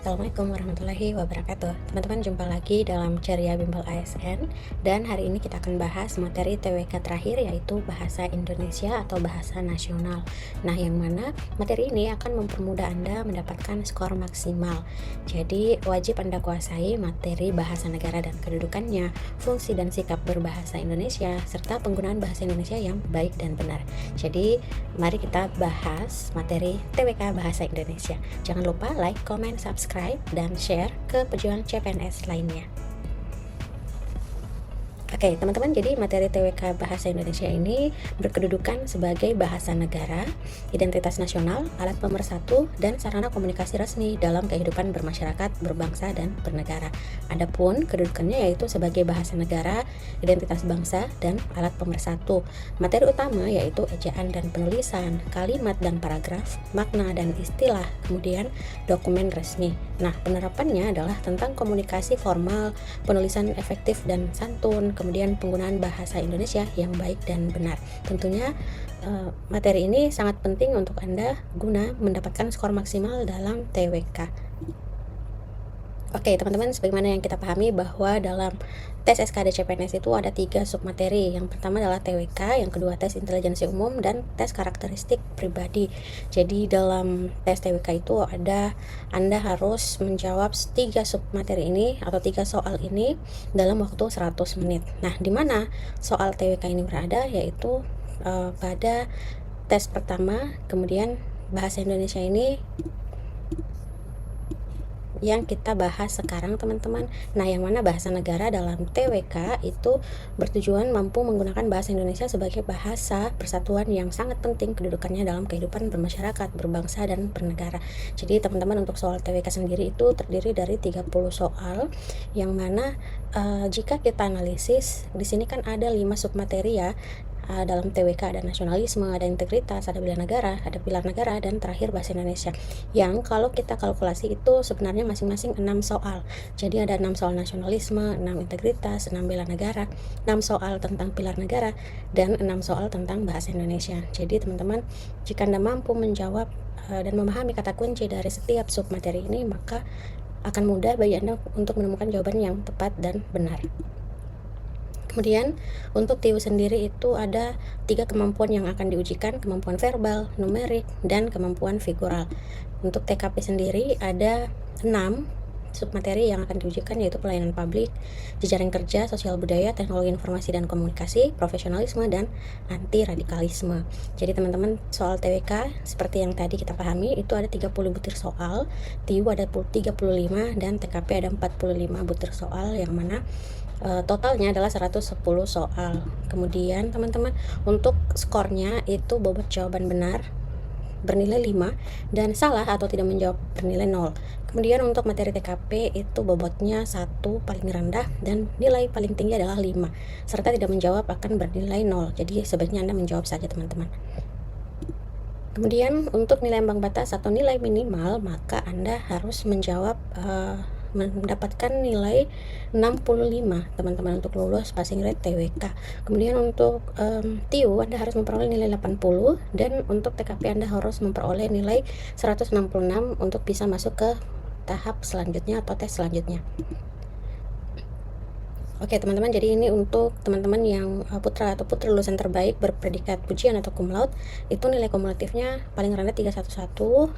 Assalamualaikum warahmatullahi wabarakatuh. Teman-teman, jumpa lagi dalam Ceria Bimbel ASN, dan hari ini kita akan bahas materi TWK terakhir, yaitu bahasa Indonesia atau bahasa nasional. Nah, yang mana materi ini akan mempermudah Anda mendapatkan skor maksimal. Jadi wajib Anda kuasai materi bahasa negara dan kedudukannya, fungsi dan sikap berbahasa Indonesia, serta penggunaan bahasa Indonesia yang baik dan benar. Jadi mari kita bahas materi TWK bahasa Indonesia. Jangan lupa like, comment, subscribe, dan share ke pejuang CPNS lainnya. Oke, teman-teman, jadi materi TWK Bahasa Indonesia ini berkedudukan sebagai bahasa negara, identitas nasional, alat pemersatu, dan sarana komunikasi resmi dalam kehidupan bermasyarakat, berbangsa, dan bernegara. Adapun kedudukannya yaitu sebagai bahasa negara, identitas bangsa, dan alat pemersatu. Materi utama yaitu ejaan dan penulisan, kalimat dan paragraf, makna dan istilah, kemudian dokumen resmi. Nah, penerapannya adalah tentang komunikasi formal, penulisan efektif dan santun, kemudian penggunaan bahasa Indonesia yang baik dan benar. Tentunya materi ini sangat penting untuk Anda guna mendapatkan skor maksimal dalam TWK. Oke, teman-teman, sebagaimana yang kita pahami bahwa dalam tes SKD CPNS itu ada 3 submateri. Yang pertama adalah TWK, yang kedua tes intelijensi umum, dan tes karakteristik pribadi. Jadi dalam tes TWK itu Anda harus menjawab 3 submateri ini atau 3 soal ini dalam waktu 100 menit. Nah, di mana soal TWK ini berada, yaitu pada tes pertama, kemudian bahasa Indonesia ini yang kita bahas sekarang, teman-teman. Nah, yang mana bahasa negara dalam TWK itu bertujuan mampu menggunakan bahasa Indonesia sebagai bahasa persatuan yang sangat penting kedudukannya dalam kehidupan bermasyarakat, berbangsa, dan bernegara. Jadi teman-teman, untuk soal TWK sendiri itu terdiri dari 30 soal, yang mana jika kita analisis di sini kan ada 5 submateri ya. Dalam TWK ada nasionalisme, ada integritas, ada bela negara, ada pilar negara, dan terakhir bahasa Indonesia. Yang kalau kita kalkulasi itu sebenarnya masing-masing 6 soal. Jadi ada 6 soal nasionalisme, 6 integritas, 6 bela negara, 6 soal tentang pilar negara, dan 6 soal tentang bahasa Indonesia. Jadi teman-teman, jika Anda mampu menjawab dan memahami kata kunci dari setiap submateri ini, maka akan mudah bagi Anda untuk menemukan jawaban yang tepat dan benar. Kemudian untuk TIU sendiri itu ada 3 kemampuan yang akan diujikan: kemampuan verbal, numerik, dan kemampuan figural. Untuk TKP sendiri ada 6 submateri yang akan diujikan, yaitu pelayanan publik, jejaring kerja, sosial budaya, teknologi informasi dan komunikasi, profesionalisme, dan anti radikalisme. Jadi teman-teman, soal TWK seperti yang tadi kita pahami itu ada 30 butir soal, TIU ada 35, dan TKP ada 45 butir soal, yang mana totalnya adalah 110 soal. Kemudian teman-teman, untuk skornya itu bobot jawaban benar bernilai 5 dan salah atau tidak menjawab bernilai 0. Kemudian untuk materi TKP itu bobotnya 1 paling rendah dan nilai paling tinggi adalah 5, serta tidak menjawab akan bernilai 0. Jadi sebaiknya Anda menjawab saja, teman-teman. Kemudian untuk nilai ambang batas atau nilai minimal, maka Anda harus menjawab mendapatkan nilai 65, teman-teman, untuk lulus passing rate TWK. Kemudian untuk TIU Anda harus memperoleh nilai 80, dan untuk TKP Anda harus memperoleh nilai 166 untuk bisa masuk ke tahap selanjutnya atau tes selanjutnya. Oke, teman-teman, jadi ini untuk teman-teman yang putra atau putri lulusan terbaik berpredikat pujian atau cum laude, itu nilai kumulatifnya paling rendah 311,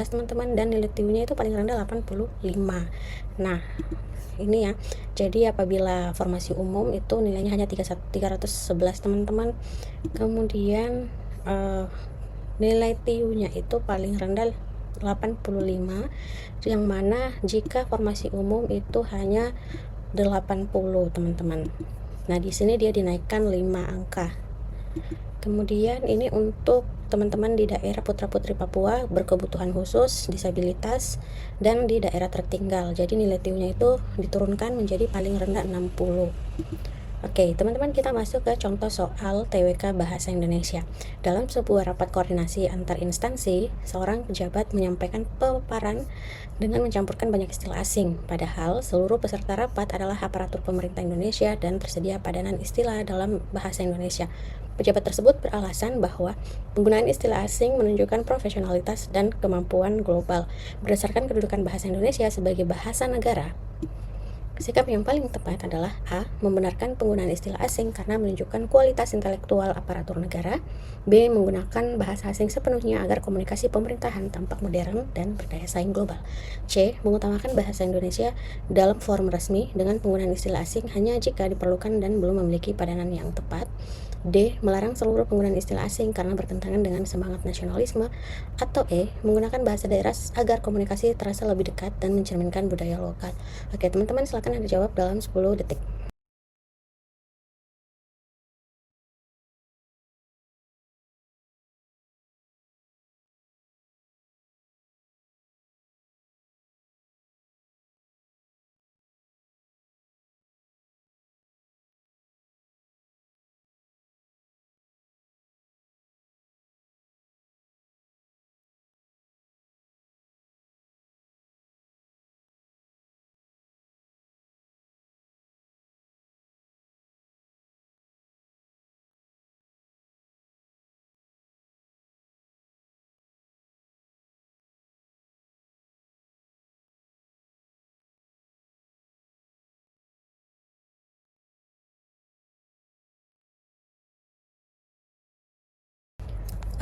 teman-teman, dan nilai TIU-nya itu paling rendah 85. Nah, ini ya. Jadi apabila formasi umum itu nilainya hanya 311, teman-teman. Kemudian nilai TIU-nya itu paling rendah 85, yang mana jika formasi umum itu hanya 80, teman-teman. Nah, di sini dia dinaikkan 5 angka. Kemudian ini untuk teman-teman di daerah putra-putri Papua berkebutuhan khusus, disabilitas, dan di daerah tertinggal. Jadi nilai TIU-nya itu diturunkan menjadi paling rendah 60. Oke, teman-teman, kita masuk ke contoh soal TWK Bahasa Indonesia. Dalam sebuah rapat koordinasi antar instansi, seorang pejabat menyampaikan pemaparan dengan mencampurkan banyak istilah asing, padahal seluruh peserta rapat adalah aparatur pemerintah Indonesia dan tersedia padanan istilah dalam bahasa Indonesia. Pejabat tersebut beralasan bahwa penggunaan istilah asing menunjukkan profesionalitas dan kemampuan global berdasarkan kedudukan bahasa Indonesia sebagai bahasa negara. Sikap yang paling tepat adalah A. Membenarkan penggunaan istilah asing karena menunjukkan kualitas intelektual aparatur negara. B. Menggunakan bahasa asing sepenuhnya agar komunikasi pemerintahan tampak modern dan berdaya saing global. C. Mengutamakan bahasa Indonesia dalam forum resmi dengan penggunaan istilah asing hanya jika diperlukan dan belum memiliki padanan yang tepat. D. Melarang seluruh penggunaan istilah asing karena bertentangan dengan semangat nasionalisme. Atau E. Menggunakan bahasa daerah agar komunikasi terasa lebih dekat dan mencerminkan budaya lokal. Oke, teman-teman, silakan Anda jawab dalam 10 detik.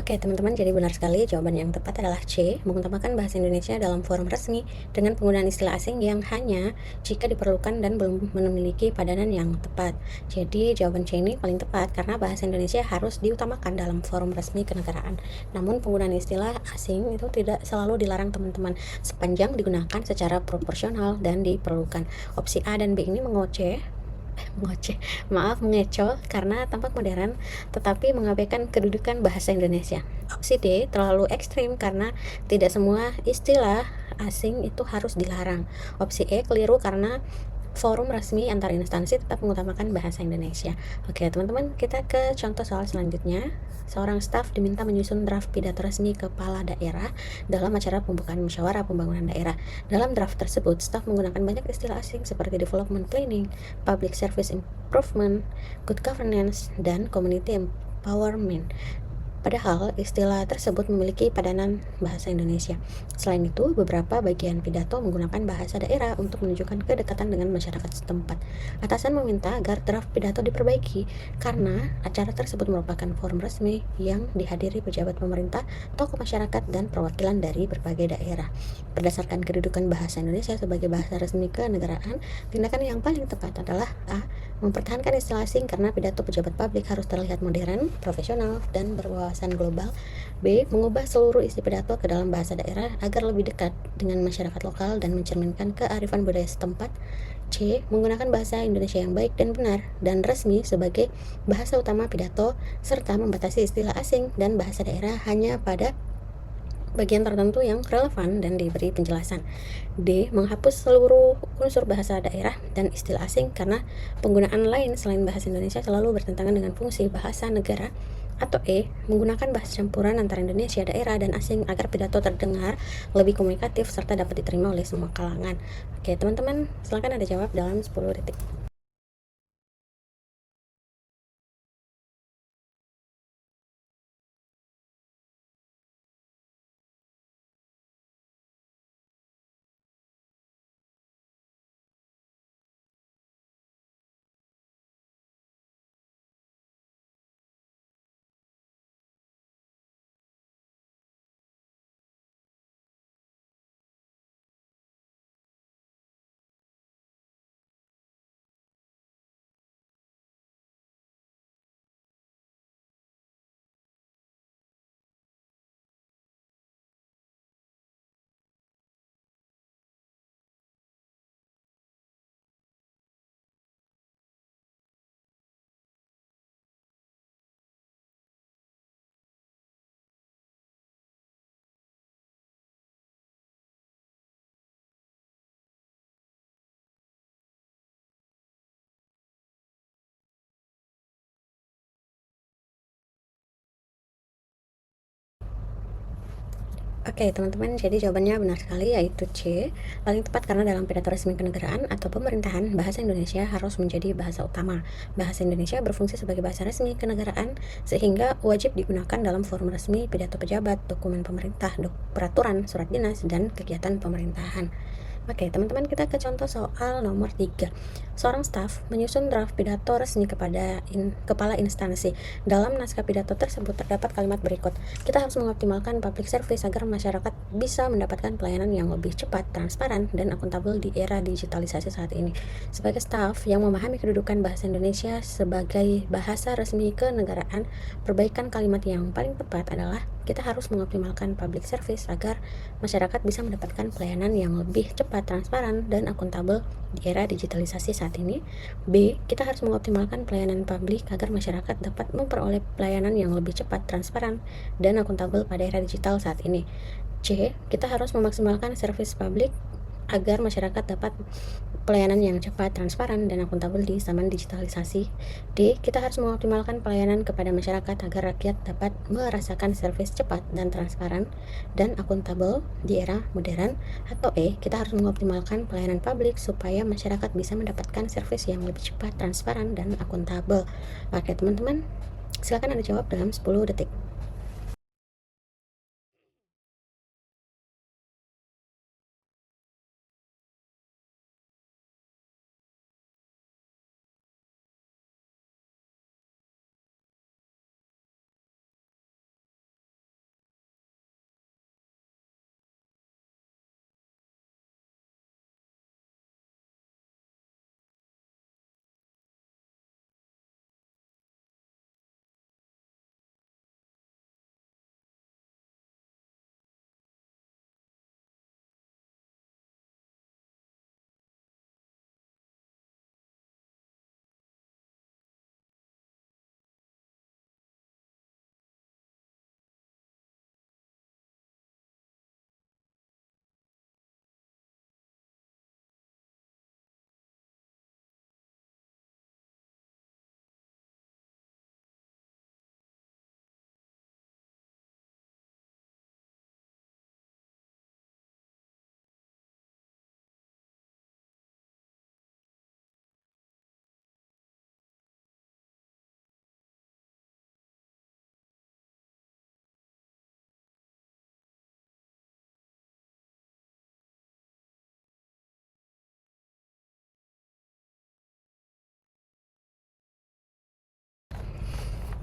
Oke, teman-teman, jadi benar sekali jawaban yang tepat adalah C, mengutamakan bahasa Indonesia dalam forum resmi dengan penggunaan istilah asing yang hanya jika diperlukan dan belum memiliki padanan yang tepat. Jadi jawaban C ini paling tepat karena bahasa Indonesia harus diutamakan dalam forum resmi kenegaraan. Namun penggunaan istilah asing itu tidak selalu dilarang, teman-teman, sepanjang digunakan secara proporsional dan diperlukan. Opsi A dan B ini mengoceh, maaf, mengecoh karena tampak modern tetapi mengabaikan kedudukan bahasa Indonesia. Opsi D terlalu ekstrim karena tidak semua istilah asing itu harus dilarang. Opsi E keliru karena forum resmi antar instansi tetap mengutamakan bahasa Indonesia. Oke, teman-teman, kita ke contoh soal selanjutnya. Seorang staf diminta menyusun draft pidato resmi kepala daerah dalam acara pembukaan musyawarah pembangunan daerah. Dalam draft tersebut, staf menggunakan banyak istilah asing seperti development planning, public service improvement, good governance, dan community empowerment. Padahal istilah tersebut memiliki padanan bahasa Indonesia. Selain itu, beberapa bagian pidato menggunakan bahasa daerah untuk menunjukkan kedekatan dengan masyarakat setempat. Atasan meminta agar draft pidato diperbaiki karena acara tersebut merupakan forum resmi yang dihadiri pejabat pemerintah, tokoh masyarakat, dan perwakilan dari berbagai daerah. Berdasarkan kedudukan bahasa Indonesia sebagai bahasa resmi kenegaraan, tindakan yang paling tepat adalah A. Mempertahankan istilah asing karena pidato pejabat publik harus terlihat modern, profesional, dan berwawasan global. B. Mengubah seluruh isi pidato ke dalam bahasa daerah agar lebih dekat dengan masyarakat lokal dan mencerminkan kearifan budaya setempat. C. Menggunakan bahasa Indonesia yang baik dan benar dan resmi sebagai bahasa utama pidato, serta membatasi istilah asing dan bahasa daerah hanya pada bagian tertentu yang relevan dan diberi penjelasan. D. Menghapus seluruh unsur bahasa daerah dan istilah asing karena penggunaan lain selain bahasa Indonesia selalu bertentangan dengan fungsi bahasa negara. Atau E. Menggunakan bahasa campuran antara Indonesia, daerah, dan asing agar pidato terdengar lebih komunikatif serta dapat diterima oleh semua kalangan. Oke, teman-teman, silakan Anda jawab dalam 10 detik. Oke, teman-teman, jadi jawabannya benar sekali yaitu C, paling tepat karena dalam pidato resmi kenegaraan atau pemerintahan, bahasa Indonesia harus menjadi bahasa utama. Bahasa Indonesia berfungsi sebagai bahasa resmi kenegaraan sehingga wajib digunakan dalam forum resmi, pidato pejabat, dokumen pemerintah, peraturan, surat dinas, dan kegiatan pemerintahan. Oke, teman-teman, kita ke contoh soal nomor 3. Seorang staf menyusun draft pidato resmi kepada kepala instansi. Dalam naskah pidato tersebut terdapat kalimat berikut. Kita harus mengoptimalkan public service agar masyarakat bisa mendapatkan pelayanan yang lebih cepat, transparan, dan akuntabel di era digitalisasi saat ini. Sebagai staf yang memahami kedudukan bahasa Indonesia sebagai bahasa resmi kenegaraan, perbaikan kalimat yang paling tepat adalah kita harus mengoptimalkan public service agar masyarakat bisa mendapatkan pelayanan yang lebih cepat, transparan, dan akuntabel di era digitalisasi saat ini. B. Kita harus mengoptimalkan pelayanan publik agar masyarakat dapat memperoleh pelayanan yang lebih cepat, transparan, dan akuntabel pada era digital saat ini. C. Kita harus memaksimalkan service publik agar masyarakat dapat pelayanan yang cepat, transparan, dan akuntabel di zaman digitalisasi. D. Kita harus mengoptimalkan pelayanan kepada masyarakat agar rakyat dapat merasakan servis cepat dan transparan dan akuntabel di era modern. Atau E. Kita harus mengoptimalkan pelayanan publik supaya masyarakat bisa mendapatkan servis yang lebih cepat, transparan, dan akuntabel. Oke, teman-teman, silakan Anda jawab dalam 10 detik.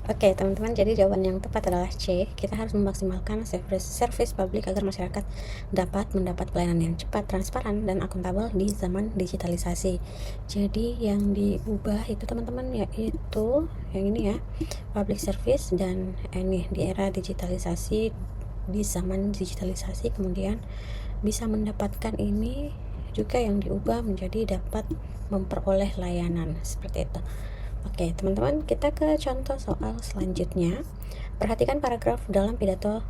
Oke, teman-teman, jadi jawaban yang tepat adalah C. Kita harus memaksimalkan service publik agar masyarakat dapat mendapat pelayanan yang cepat, transparan, dan akuntabel di zaman digitalisasi. Jadi yang diubah itu, teman-teman, yaitu yang ini ya, public service, dan ini di era digitalisasi, di zaman digitalisasi kemudian bisa mendapatkan ini juga yang diubah menjadi dapat memperoleh layanan seperti itu. Oke, teman-teman, kita ke contoh soal selanjutnya. Perhatikan paragraf dalam draft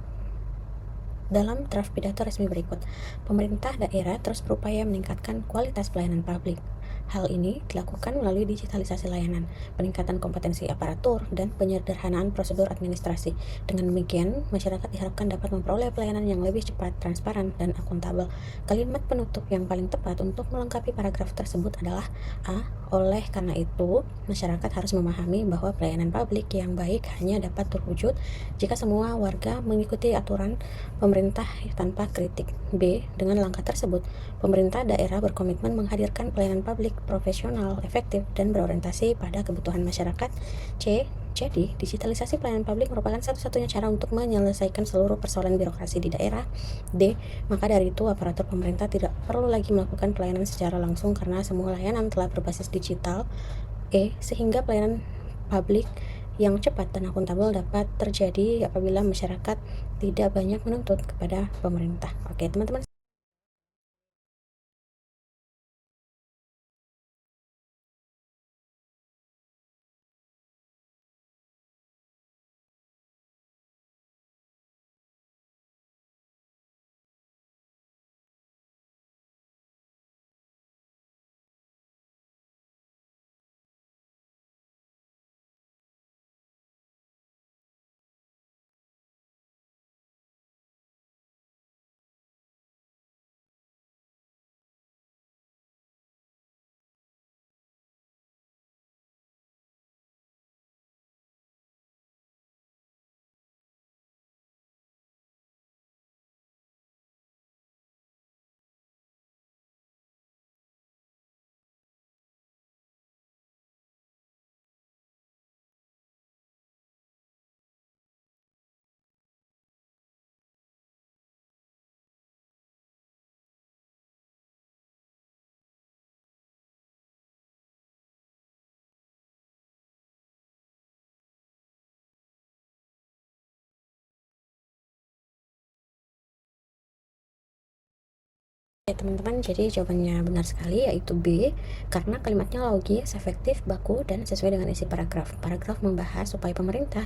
pidato resmi berikut. Pemerintah daerah terus berupaya meningkatkan kualitas pelayanan publik. Hal ini dilakukan melalui digitalisasi layanan, peningkatan kompetensi aparatur, dan penyederhanaan prosedur administrasi. Dengan demikian, masyarakat diharapkan dapat memperoleh pelayanan yang lebih cepat, transparan, dan akuntabel. Kalimat penutup yang paling tepat untuk melengkapi paragraf tersebut adalah A. Oleh karena itu, masyarakat harus memahami bahwa pelayanan publik yang baik hanya dapat terwujud jika semua warga mengikuti aturan pemerintah tanpa kritik. B. Dengan langkah tersebut, pemerintah daerah berkomitmen menghadirkan pelayanan publik profesional, efektif, dan berorientasi pada kebutuhan masyarakat. C. Jadi, digitalisasi pelayanan publik merupakan satu-satunya cara untuk menyelesaikan seluruh persoalan birokrasi di daerah. D. Maka dari itu, aparatur pemerintah tidak perlu lagi melakukan pelayanan secara langsung karena semua layanan telah berbasis digital. E. Sehingga pelayanan publik yang cepat dan akuntabel dapat terjadi apabila masyarakat tidak banyak menuntut kepada pemerintah. Oke, teman-teman. Oke teman-teman, jadi jawabannya benar sekali yaitu B, karena kalimatnya logis, efektif, baku, dan sesuai dengan isi paragraf. Paragraf membahas supaya pemerintah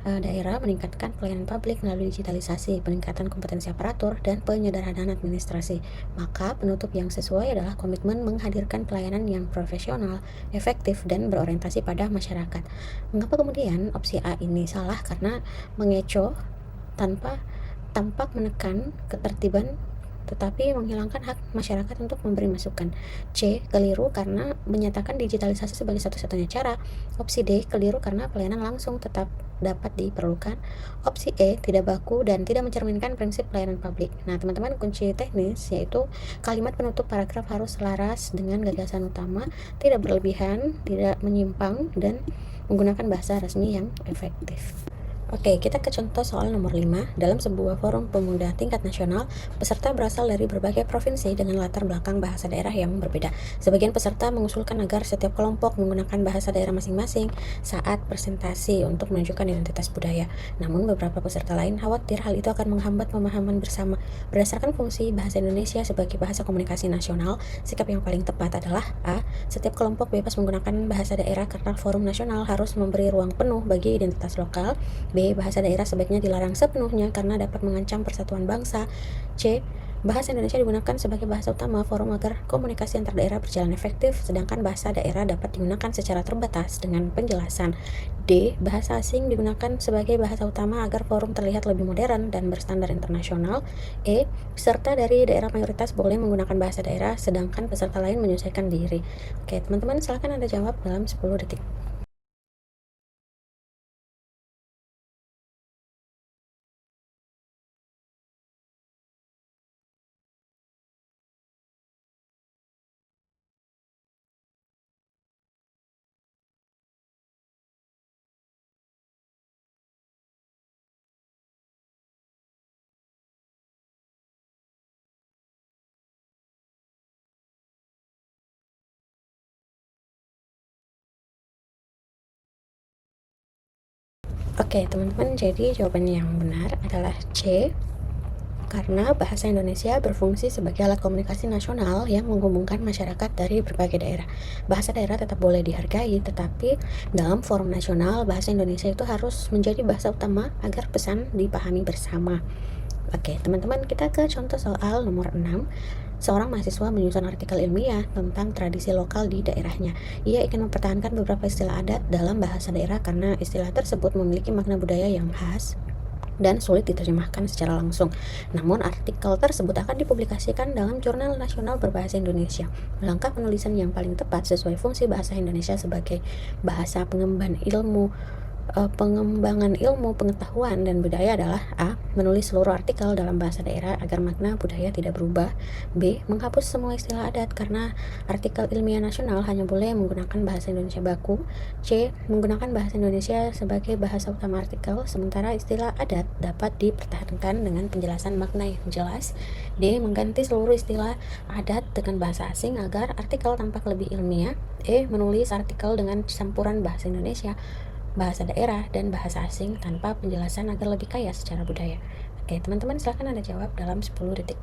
daerah meningkatkan pelayanan publik melalui digitalisasi, peningkatan kompetensi aparatur, dan penyederhanaan administrasi. Maka penutup yang sesuai adalah komitmen menghadirkan pelayanan yang profesional, efektif, dan berorientasi pada masyarakat. Mengapa kemudian opsi A ini salah? Karena mengecoh tanpa tampak menekan ketertiban tetapi menghilangkan hak masyarakat untuk memberi masukan. C. Keliru karena menyatakan digitalisasi sebagai satu-satunya cara. Opsi D. Keliru karena pelayanan langsung tetap dapat diperlukan. Opsi E. Tidak baku dan tidak mencerminkan prinsip pelayanan publik. Nah, teman-teman, kunci teknis yaitu kalimat penutup paragraf harus selaras dengan gagasan utama, tidak berlebihan, tidak menyimpang, dan menggunakan bahasa resmi yang efektif. Oke, kita ke contoh soal nomor 5. Dalam sebuah forum pemuda tingkat nasional, peserta berasal dari berbagai provinsi dengan latar belakang bahasa daerah yang berbeda. Sebagian peserta mengusulkan agar setiap kelompok menggunakan bahasa daerah masing-masing saat presentasi untuk menunjukkan identitas budaya. Namun, beberapa peserta lain khawatir hal itu akan menghambat pemahaman bersama. Berdasarkan fungsi bahasa Indonesia sebagai bahasa komunikasi nasional, sikap yang paling tepat adalah A. Setiap kelompok bebas menggunakan bahasa daerah karena forum nasional harus memberi ruang penuh bagi identitas lokal. B. Bahasa daerah sebaiknya dilarang sepenuhnya karena dapat mengancam persatuan bangsa. C. Bahasa Indonesia digunakan sebagai bahasa utama forum agar komunikasi antar daerah berjalan efektif, sedangkan bahasa daerah dapat digunakan secara terbatas dengan penjelasan. D. Bahasa asing digunakan sebagai bahasa utama agar forum terlihat lebih modern dan berstandar internasional. E. Peserta dari daerah mayoritas boleh menggunakan bahasa daerah, sedangkan peserta lain menyesuaikan diri. Oke, teman-teman, silakan Anda jawab dalam 10 detik. Oke, teman-teman, jadi jawaban yang benar adalah C, karena bahasa Indonesia berfungsi sebagai alat komunikasi nasional yang menghubungkan masyarakat dari berbagai daerah. Bahasa daerah tetap boleh dihargai, tetapi dalam forum nasional, bahasa Indonesia itu harus menjadi bahasa utama agar pesan dipahami bersama. Oke, teman-teman, kita ke contoh soal nomor 6. Seorang mahasiswa menyusun artikel ilmiah tentang tradisi lokal di daerahnya. Ia ingin mempertahankan beberapa istilah adat dalam bahasa daerah karena istilah tersebut memiliki makna budaya yang khas dan sulit diterjemahkan secara langsung. Namun, artikel tersebut akan dipublikasikan dalam jurnal nasional berbahasa Indonesia. Langkah penulisan yang paling tepat sesuai fungsi bahasa Indonesia sebagai bahasa pengembangan ilmu, pengetahuan, dan budaya adalah A. Menulis seluruh artikel dalam bahasa daerah agar makna budaya tidak berubah. B. Menghapus semua istilah adat karena artikel ilmiah nasional hanya boleh menggunakan bahasa Indonesia baku. C. Menggunakan bahasa Indonesia sebagai bahasa utama artikel, sementara istilah adat dapat dipertahankan dengan penjelasan makna yang jelas. D. Mengganti seluruh istilah adat dengan bahasa asing agar artikel tampak lebih ilmiah. E. Menulis artikel dengan campuran bahasa Indonesia, bahasa daerah, dan bahasa asing tanpa penjelasan agar lebih kaya secara budaya. Oke, teman-teman, silakan Anda jawab dalam 10 detik.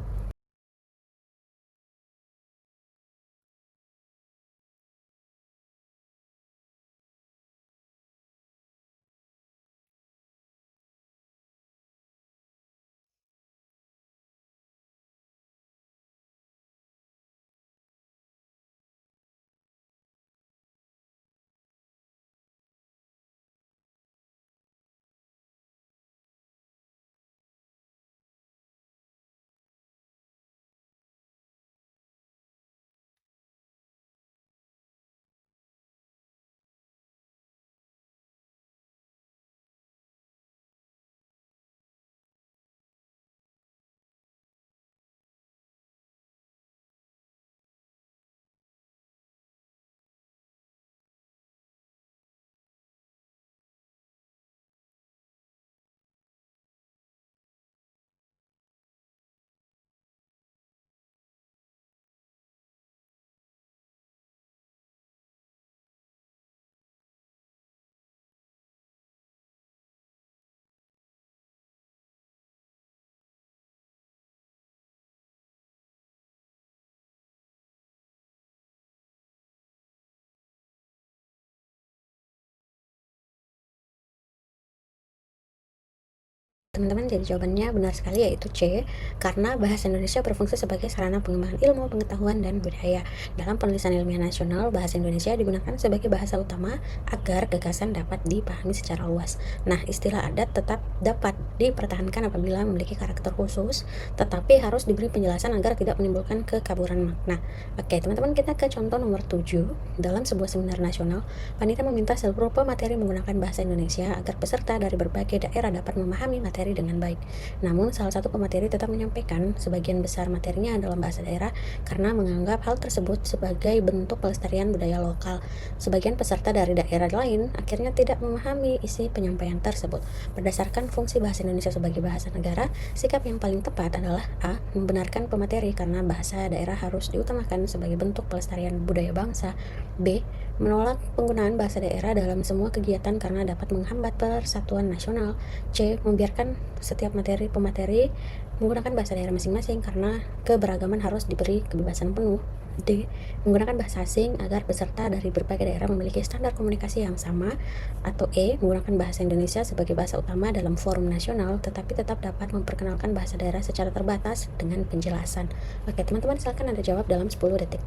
teman-teman, jadi jawabannya benar sekali, yaitu C, karena bahasa Indonesia berfungsi sebagai sarana pengembangan ilmu, pengetahuan, dan budaya. Dalam penulisan ilmiah nasional, bahasa Indonesia digunakan sebagai bahasa utama agar gagasan dapat dipahami secara luas. Nah, istilah adat tetap dapat dipertahankan apabila memiliki karakter khusus, tetapi harus diberi penjelasan agar tidak menimbulkan kekaburan makna. Oke, teman-teman, kita ke contoh nomor 7. Dalam sebuah seminar nasional, panitia meminta seluruh pemateri menggunakan bahasa Indonesia agar peserta dari berbagai daerah dapat memahami materi dengan baik. Namun, salah satu pemateri tetap menyampaikan sebagian besar materinya dalam bahasa daerah karena menganggap hal tersebut sebagai bentuk pelestarian budaya lokal. Sebagian peserta dari daerah lain akhirnya tidak memahami isi penyampaian tersebut. Berdasarkan fungsi bahasa Indonesia sebagai bahasa negara, sikap yang paling tepat adalah A. Membenarkan pemateri karena bahasa daerah harus diutamakan sebagai bentuk pelestarian budaya bangsa. B. Menolak penggunaan bahasa daerah dalam semua kegiatan karena dapat menghambat persatuan nasional. C. Membiarkan setiap pemateri menggunakan bahasa daerah masing-masing karena keberagaman harus diberi kebebasan penuh. D. Menggunakan bahasa asing agar peserta dari berbagai daerah memiliki standar komunikasi yang sama. Atau E. Menggunakan bahasa Indonesia sebagai bahasa utama dalam forum nasional tetapi tetap dapat memperkenalkan bahasa daerah secara terbatas dengan penjelasan. Oke, teman-teman, silakan Anda jawab dalam 10 detik.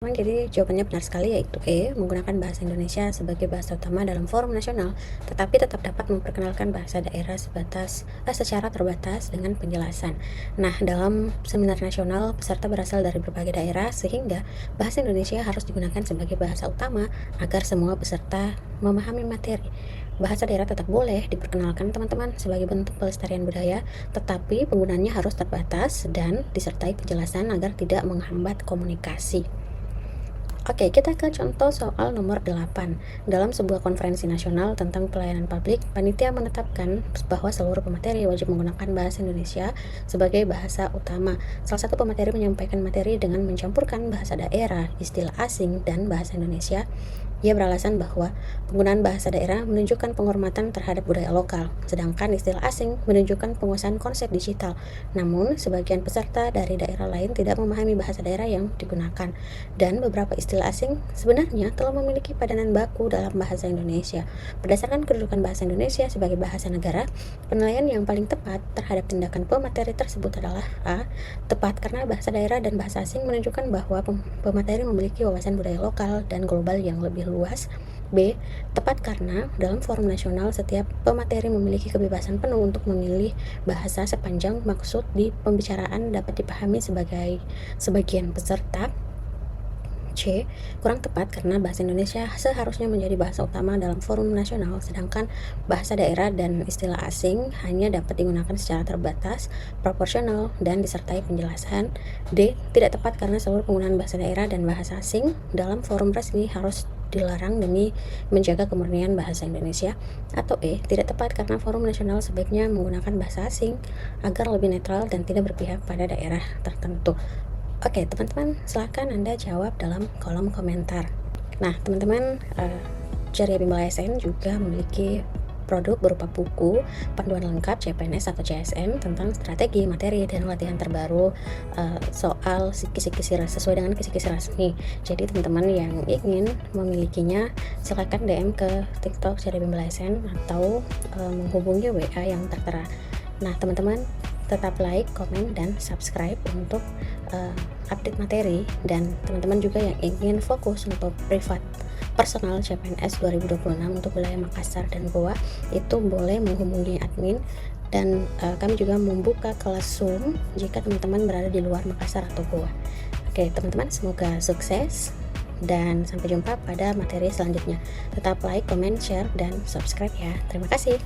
Jadi jawabannya benar sekali, yaitu E, menggunakan bahasa Indonesia sebagai bahasa utama dalam forum nasional, tetapi tetap dapat memperkenalkan bahasa daerah secara terbatas dengan penjelasan. Nah, dalam seminar nasional, peserta berasal dari berbagai daerah sehingga bahasa Indonesia harus digunakan sebagai bahasa utama agar semua peserta memahami materi. Bahasa daerah tetap boleh diperkenalkan teman-teman sebagai bentuk pelestarian budaya, tetapi penggunaannya harus terbatas dan disertai penjelasan agar tidak menghambat komunikasi. Oke, kita ke contoh soal nomor 8. Dalam sebuah konferensi nasional tentang pelayanan publik, panitia menetapkan bahwa seluruh pemateri wajib menggunakan bahasa Indonesia sebagai bahasa utama. Salah satu pemateri menyampaikan materi dengan mencampurkan bahasa daerah, istilah asing, dan bahasa Indonesia. Ia beralasan bahwa penggunaan bahasa daerah menunjukkan penghormatan terhadap budaya lokal, sedangkan istilah asing menunjukkan penguasaan konsep digital. Namun, sebagian peserta dari daerah lain tidak memahami bahasa daerah yang digunakan, dan beberapa istilah asing sebenarnya telah memiliki padanan baku dalam bahasa Indonesia. Berdasarkan kedudukan bahasa Indonesia sebagai bahasa negara, penilaian yang paling tepat terhadap tindakan pemateri tersebut adalah A. Tepat karena bahasa daerah dan bahasa asing menunjukkan bahwa pemateri memiliki wawasan budaya lokal dan global yang lebih luas. B. Tepat karena dalam forum nasional setiap pemateri memiliki kebebasan penuh untuk memilih bahasa sepanjang maksud di pembicaraan dapat dipahami sebagian peserta. C. Kurang tepat karena bahasa Indonesia seharusnya menjadi bahasa utama dalam forum nasional, sedangkan bahasa daerah dan istilah asing hanya dapat digunakan secara terbatas, proporsional, dan disertai penjelasan. D. Tidak tepat karena seluruh penggunaan bahasa daerah dan bahasa asing dalam forum resmi harus dilarang demi menjaga kemurnian bahasa Indonesia. Atau E. Tidak tepat karena forum nasional sebaiknya menggunakan bahasa asing agar lebih netral dan tidak berpihak pada daerah tertentu. Oke, teman-teman, silahkan Anda jawab dalam kolom komentar. Nah, teman-teman, Ceria Bimbel ASN juga memiliki produk berupa buku panduan lengkap CPNS atau CSN tentang strategi, materi, dan latihan terbaru soal sesuai dengan kisi-kisi resmi. Jadi teman-teman yang ingin memilikinya, silakan DM ke TikTok Ceria Bimbel ASN atau menghubungi WA yang tertera. Nah, teman-teman, tetap like, komen, dan subscribe untuk update materi. Dan teman-teman juga yang ingin fokus untuk privat personal CPNS 2026 untuk wilayah Makassar dan Goa, itu boleh menghubungi admin. Dan kami juga membuka kelas Zoom jika teman-teman berada di luar Makassar atau Goa. Oke, teman-teman, semoga sukses dan sampai jumpa pada materi selanjutnya. Tetap like, comment, share, dan subscribe ya. Terima kasih.